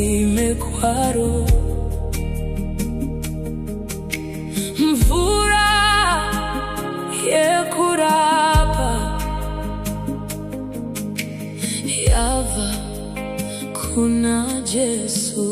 imekwaro mvura yekurapa yava kuna Jesu.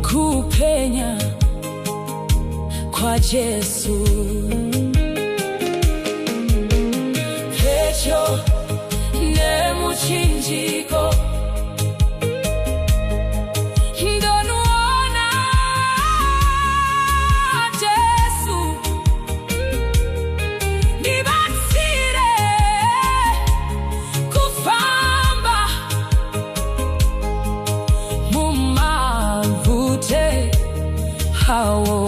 Kupenya kwa Jesu. Pecho ne muchinjiko ndonuona Jesu nibatsire kufamba mumavute hawo.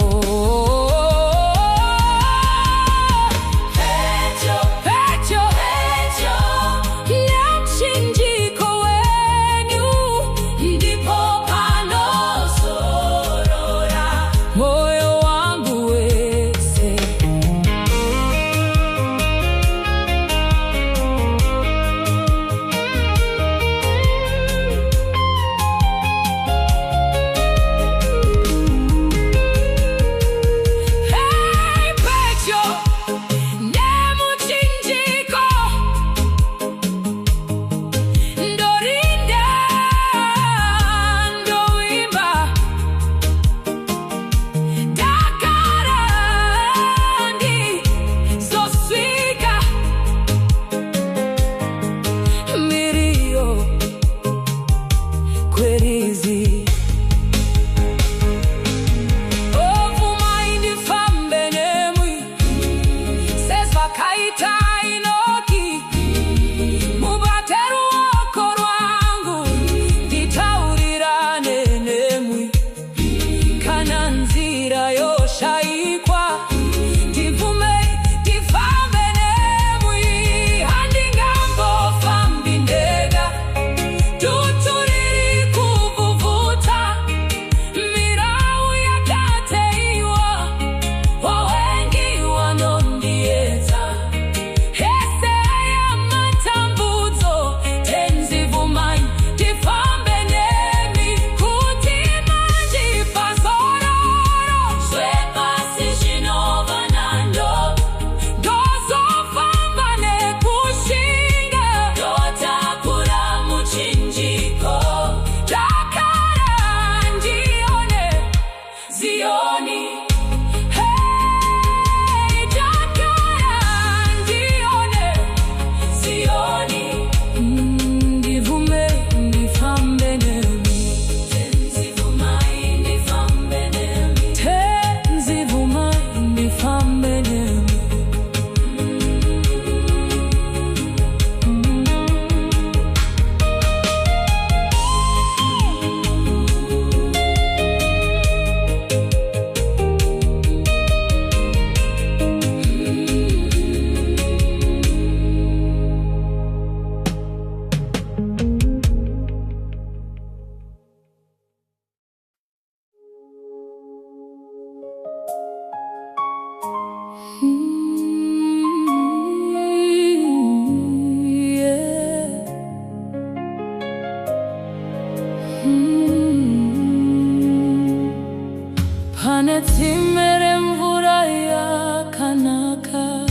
Panetimere mvura ya kanaka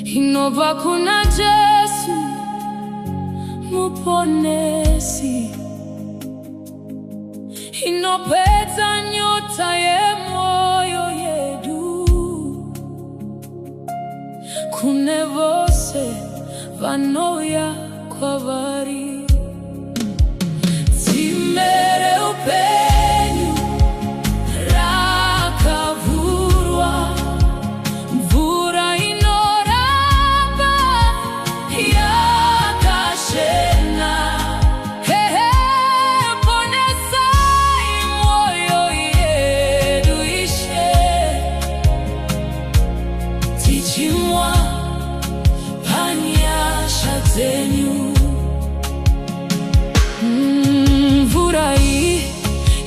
inova kuna Jesu muponesi inopeta nyota yemwo kune vose vanouya kwavari. Dzimere upenyu rakavhurwa, mvura inoramba yakachena. Ponesai mwoyo yedu Ishe, tichimwa panyasha dzenyu. Mvura iyi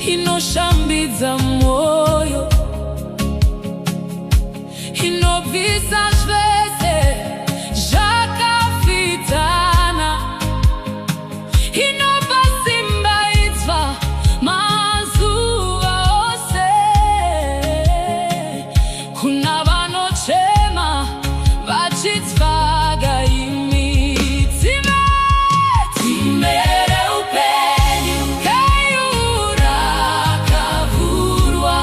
inoshambidza mwoyo, inobvisa zvese zvakafitana, inopa simba idzva mazuva ose. Kuna vanochema vachitsvaga imi, dzimere upenyu kayu rakavhurwa,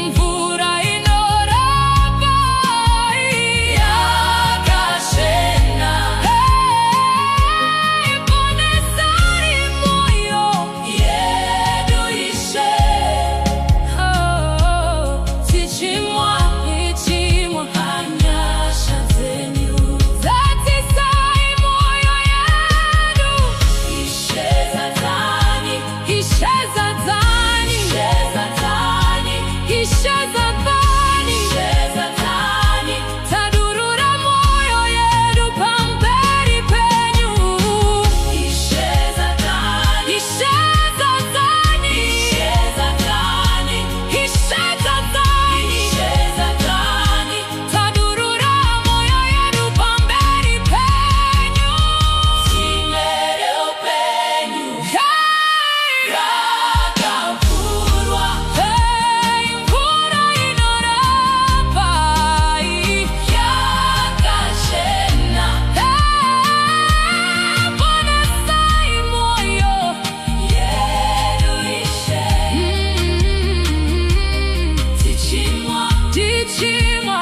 mvura inoramba yakachena. Ponesai mwoyo yedu Ishe, tichimwa panyasha dzenyu. Dzatisai mwoyo yedu Ishe, zadzani, Ishe zadzani, Ishe zadzani, tadurura mwoyo yedu pamberi penyu. Ishe zadzani, Ishe zadzani, tadurura mwoyo yedu pamberi penyu. Dzimere upenyu rakavhurwa, mvura inoramba yakachena. Ponesai mwoyo yedu Ishe, tichimwa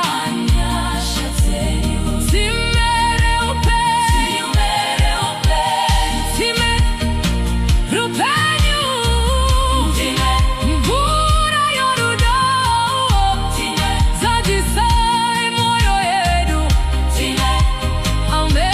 panyasha dzenyu. Dzimere upenyu, mvura yorudo, dzadzisai mwoyo yedu. Amen.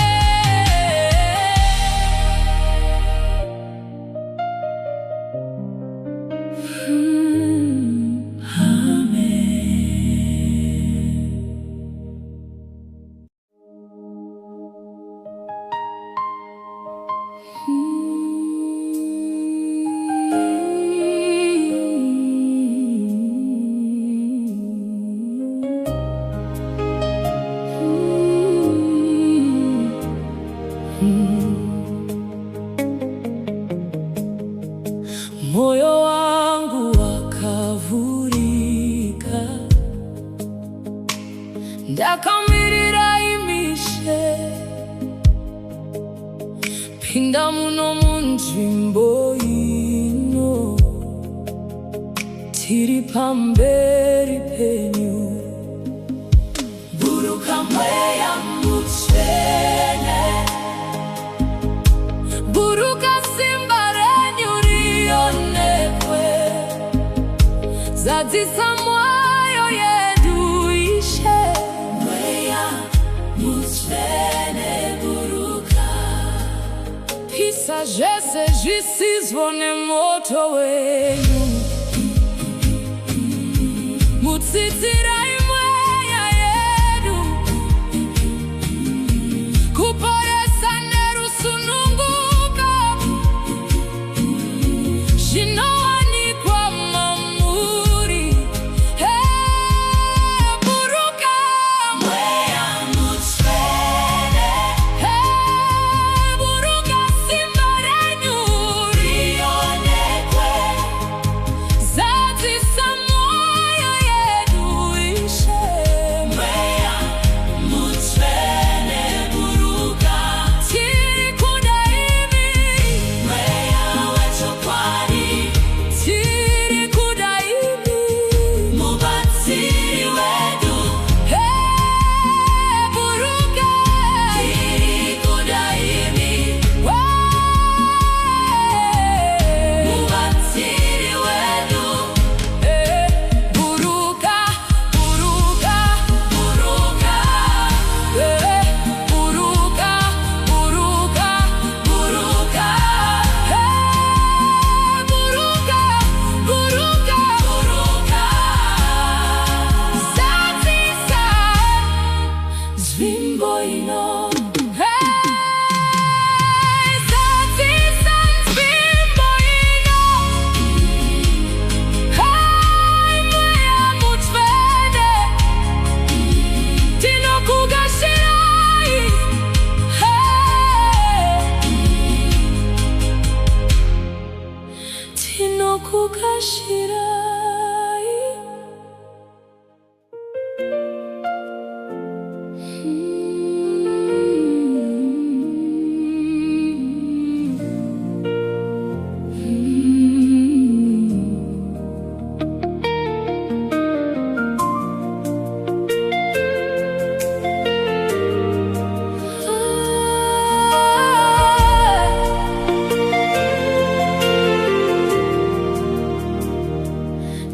Moyo wangu wakavhurika, ndakamirira imishe. Pinda muno munzvimbo ino, tiri pamberi penyu. Buruka mweya mutsvene, buruka simba renyu rionekwe. Zadzisa mwoyo yedu Ishe, mweya mutsvene buruka. Pisa zvese zvisizvo nemoto wenyu, mutsitsirai mweya yedu, kuporesa nerusununguka zvinowanikwa mamuri. Buruka mweya mutsvene, buruka simba renyu rionekwe. Zadzisa mwoyo yedu Shirai.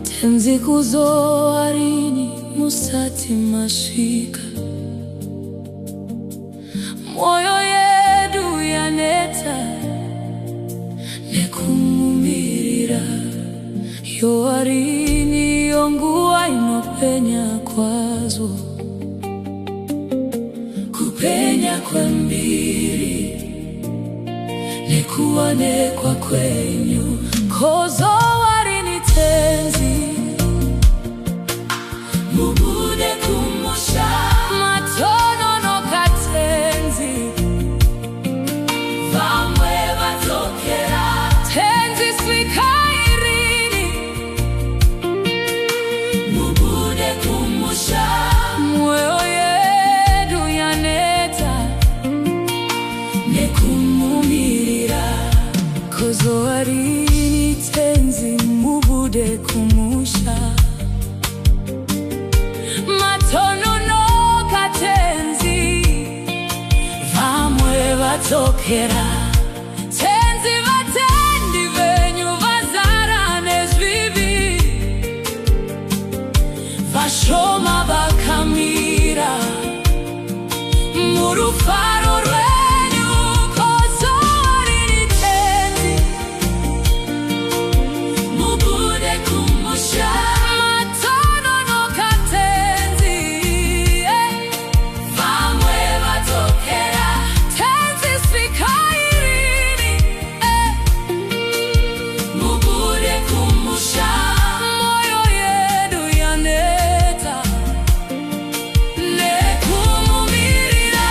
Tenzi kuzoarini musati mashika moyo yedu yaneta nekumumirira yoarini yonguwa inopenya kwazo kupenya kwa mbiri nekuwanekwa kwenyu kozoarini tenzi mubude kumusha matono no katenzi vamwe vatokera tenzi swikairini mubude kumusha moyo yedu yaneta nekumumirira kozoarini tenzi mubude kumusha matono no katenzi vamwe vatokera tenzi vatendi venyu vazarane zvivi vashoma vakamira murufaro rwenyu kozoarini tenzi mubude kumusha matono no katenzi vamwe vatokera tenzi swikairini mubude kumusha moyo yedu yaneta nekumumirira.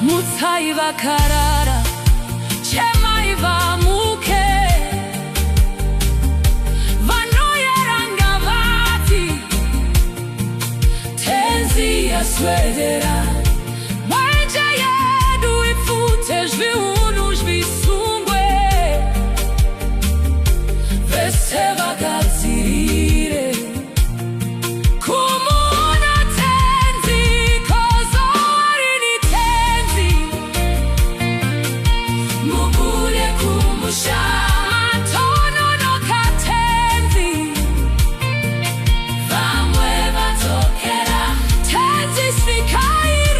Mutsai vakarara chemai vamuke vanoyeranga vati tenzi yaswedera mwenje yedu ipfute zviunu zvisungwe vese vagadzirire kumuna tenzi kozoarini tenzi mubude kumusha matono no katenzi vamwe vatokera tenzi swikairini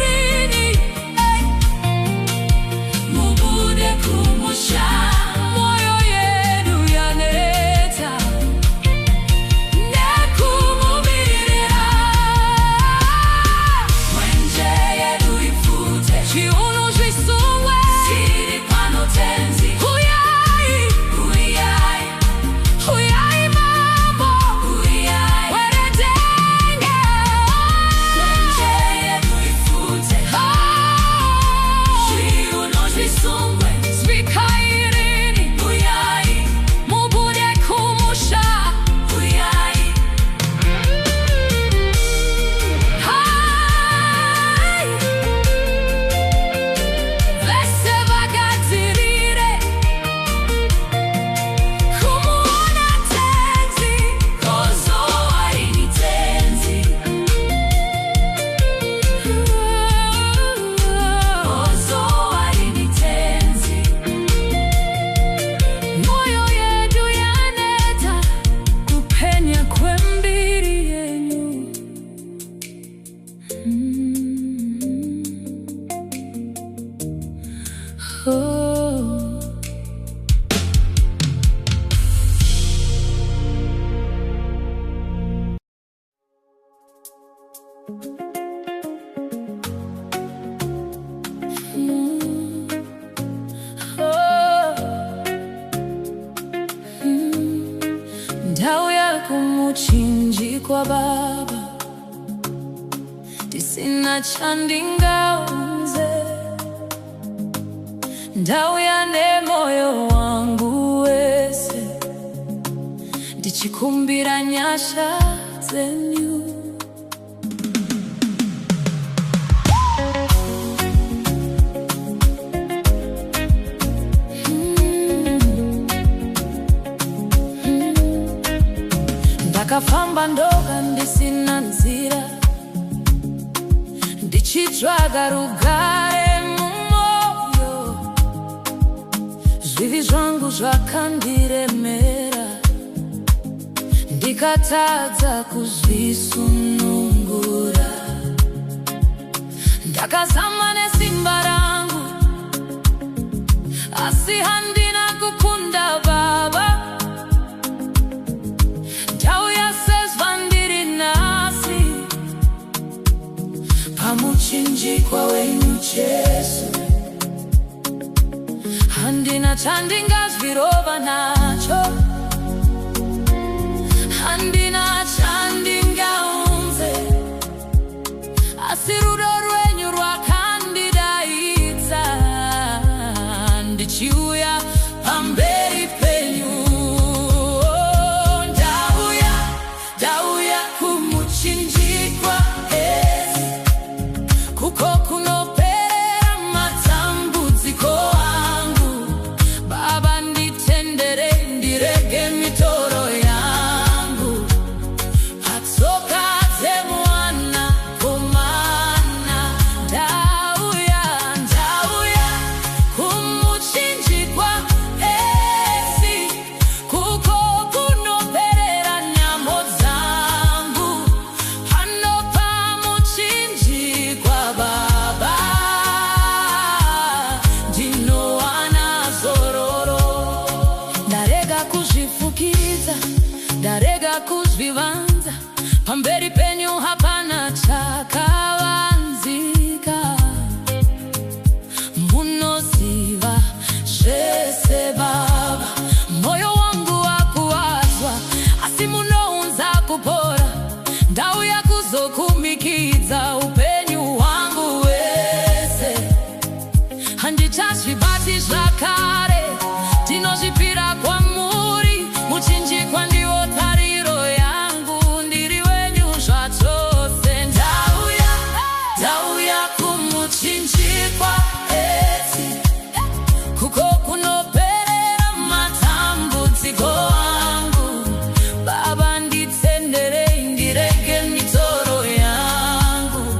muchinjikwa Baba, tisina chandingaunze. Ndauyane moyo wangu wese, ndichikumbira nyasha zenyu. Ndakafamba ndoga ndisina nzira, ndichitsvaga rugare mumoyo. Zvivi zvangu zvakandiremera, ndikatadza kuzvisunungura. Ndakazama nesimba rangu, asi handina kukunda Baba. Ndauya sezva ndiri nhasi pamuchinjikwa wenyu Jesu. Handina chandingazvirova nacho, handina chandingaunze, asi rudo rwenyu rwakandidaidza. Ndichiuya pamberi penyu, ndauya kumuchinjikwa kuko kunoperera matambudziko angu. Baba, nditendere ndirege mitoro yangu, patsoka dzemwana komana. Ndauya kumuchinjikwa kuko kunoperera nyamo dzangu. Hano pamuchinjikwa Baba, ndinowana zororo. Ndarega kuzvifukidza, ndarega kuzvivanza, pamberi penyu hapana chakavanzika. Munoziva zvese Baba, moyo wangu wakuwadzwa, asi munounza kupora. Ndauya kuzokumikidza upenyu hwangu wese, handichazvibati zvakare, ndinozvipira kwamuri. Muchinjikwa ndiwo tariro yangu, ndiri wenyu zvachose. Ndauya kumuchinjikwa kuko kunoperera matambudziko angu. Baba, nditendere ndirege mitoro yangu,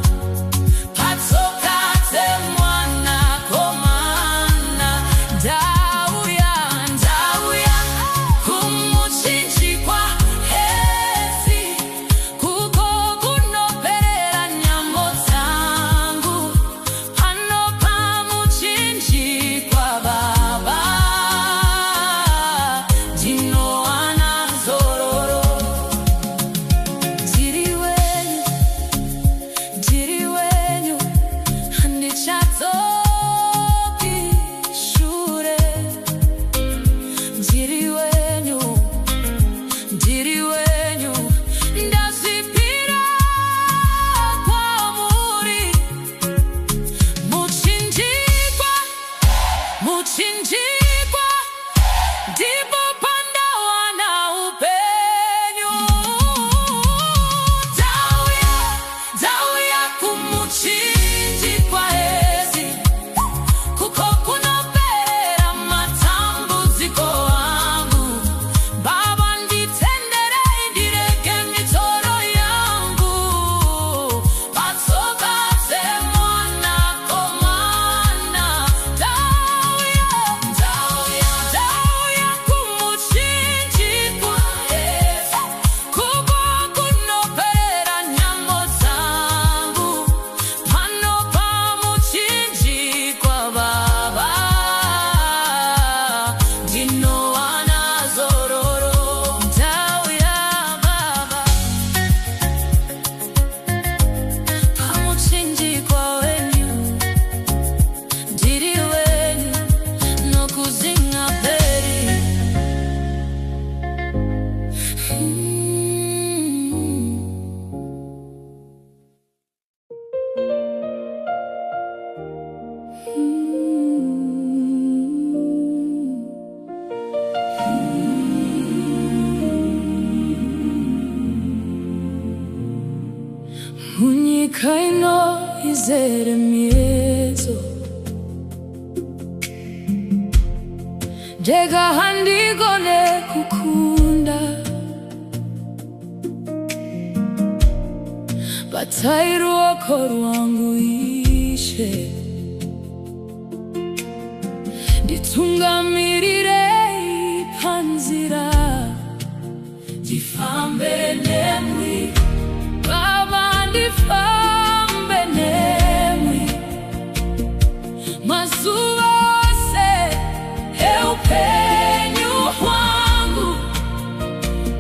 nyika ino izere miezo Jega handigone kukunda Batairu ruoko rwangu ishe Nditungamirire ipanzira Ndifambe nemwi Baba ndifambe nemwi Mazuva ose upenyu wangu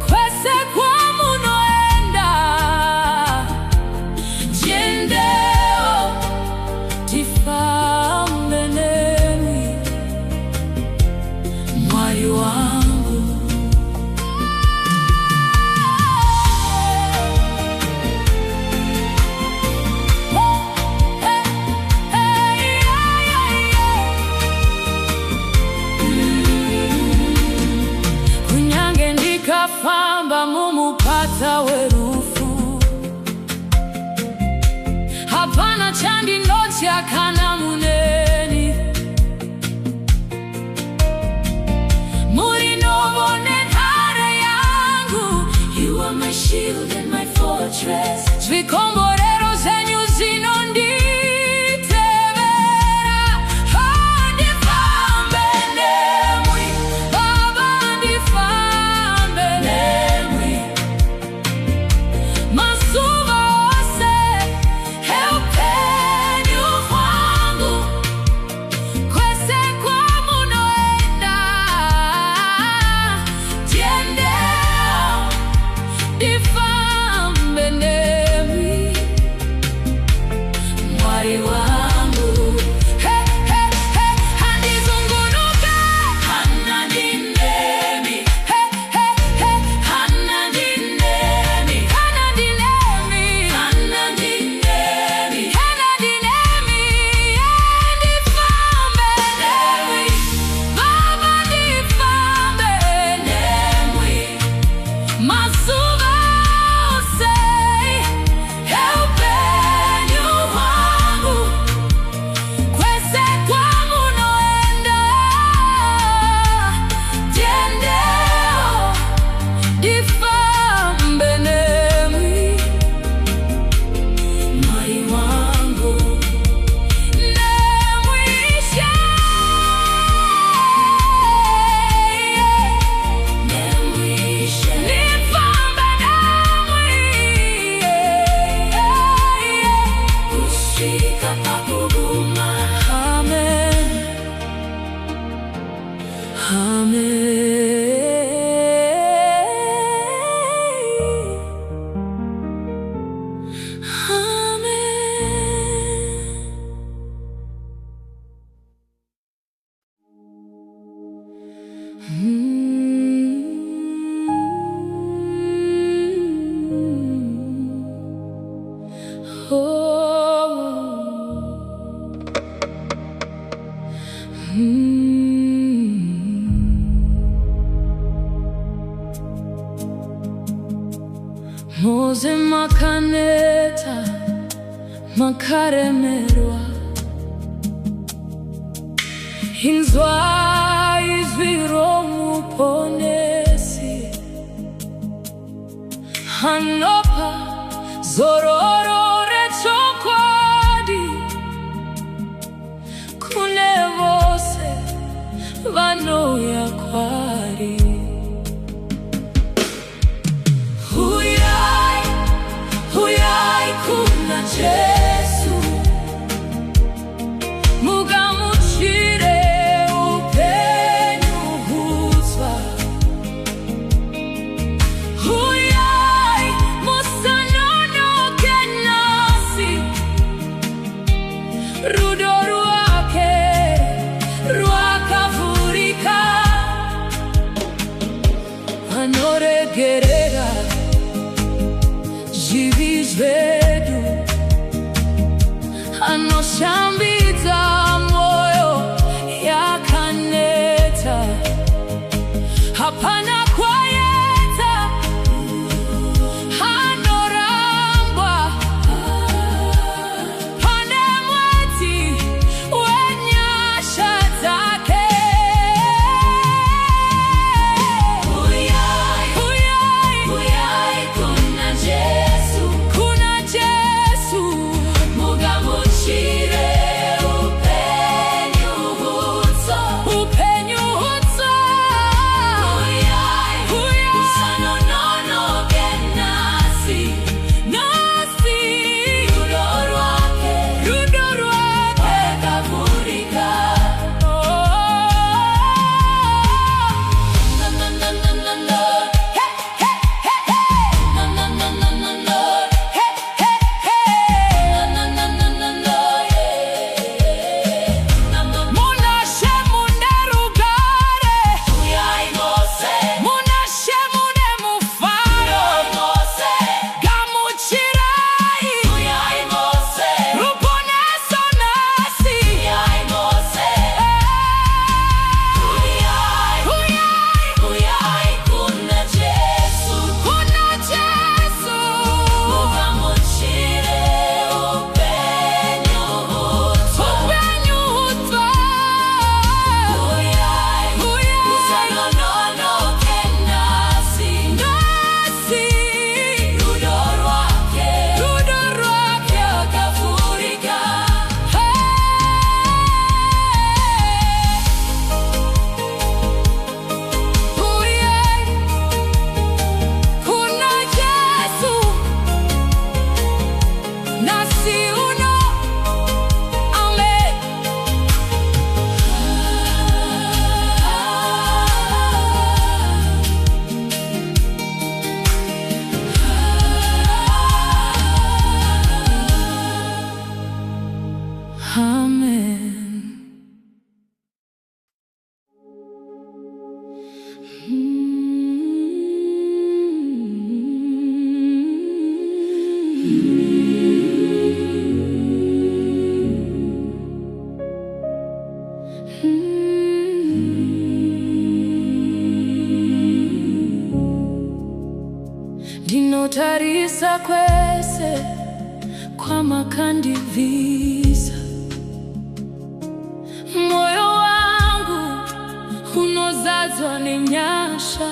kwese kwa munoenda Jendeo tifambe nemwi mwari wangu Famba mumupata werufu Hapana chandi noti akana muneni Muri novone hare yangu You are my shield and my fortress Zvikomborero zenyu zinonditevera Handifambe nemwi Baba ndifambe Moze makaneta makaremerwa Inzwa izviro muponesi Hanopa zororo rechokwadi Kune vose vanouya kwari Huyai kuna Jesu Mugamuchire upenyu hutsva Huyai musanonoke nasi Rudo rwake rwakavhurika Anoregerera zvivi zvedu Anoshambidza mwoyo yakaneta Hapana kwaeta Anoramba Ndinotarisa kwese kwamakandibvisa, moyo wangu unozadzwa nenyasha,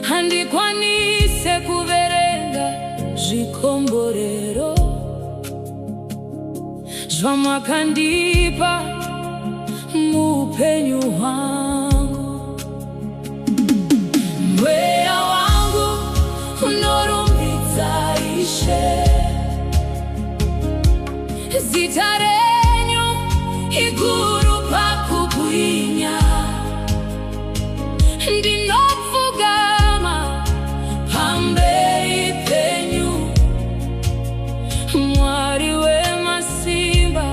handikwanise kuverenga zvikomborero zvamakandipa muupenyu hwangu. Mweya wangu unorumbidza Ishe, zita renyu iguru pakubwinya. Ndinopfugama pamberi penyu, Mwari wemasimba,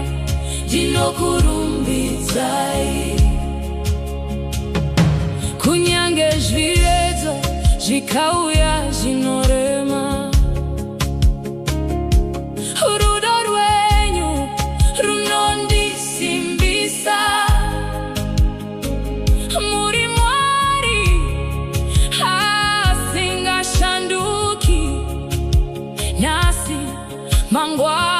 ndinokurumbidzai. Kunyange zviredzo zvikauya zvinorema, rudo rwenyu runondisimbisa. Muri Mwari asingashanduki, nhasi mangwana